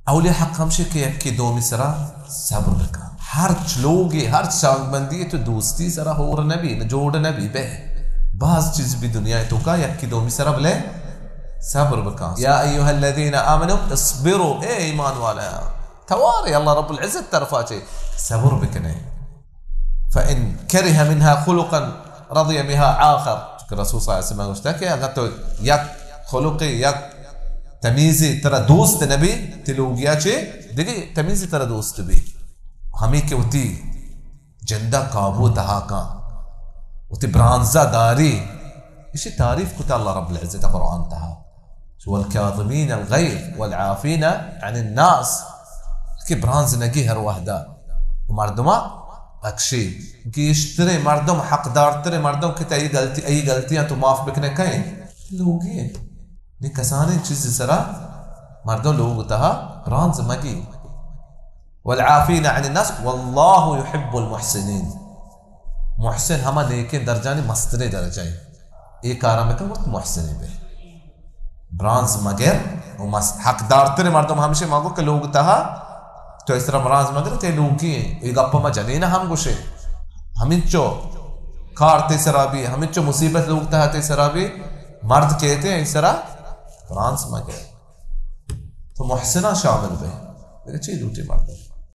अवलिया हक हमशे के यक्की दोमी सरा सब्र बका हर्च लोगे हर्च शांगबंदी तो दोस्ती सरा होर नबी न जोड़ नबी बे बाज चीज भी दुनिया तो का यक्की दोमी सरा बले सब्र बका या अय्युहल्लज़ीना आमनू इस्बिरू ए ईमान वाला तवारी अल्लाह रब्बुल इज्जत तरफाचे सब्र बकने फ़इन करिहा मिनहा खुलुक़न रज़िया बिहा आखर रसूल सल्लल्लाहु अलैहि वसल्लम कहते हैं अगर तो यक खुलुक़ी यक तमीज़ी तरह दोस्त नबी तिलोगिया चे देखिए तमीज़ी तरह दोस्त भी हमें के उती जिंदा काबू तहाका उती ब्रांज़ा दारी इसी तारीफ कुता अल्लाह रब्बुल इज्जत कुरान तहा वल काज़िमीन अल गैज़ वल आफ़ीना अनिन नास कि ब्रांज़ नगी हर वाहदा मर्दमा अक्षी कि इश्तरे मर्दम हकदार तेरे मर्दम के तई गलतियां तो माफ बिकने कहीं लोगी ने कसाने चीज सरा मर्दों लोग तहा ब्रांज़ मगी वल आफ़ीना अनिन नास वल्लाहु युहिब्बुल मुहसिनीन मुहसिन हमा नेके दर्जानी मस्तरे दर्जाए एक आराम में वक्त मुहसिनी बे ब्रांज़ मगर हकदार तेरे मर्दम हमसे मांगो के लोग तहा तो इस तरह ब्रांज़ मगर ते लोगी एक गप्पा में जने ना हम गुशे हमिंचो कार ते सरा भी हमिंचो मुसीबत लोग तहा ते सरा भी मर्द कहते हैं इस तरह ब्रांज़ मगर तो मुहसिना शामिल बे मेरे ची लूटे मर्द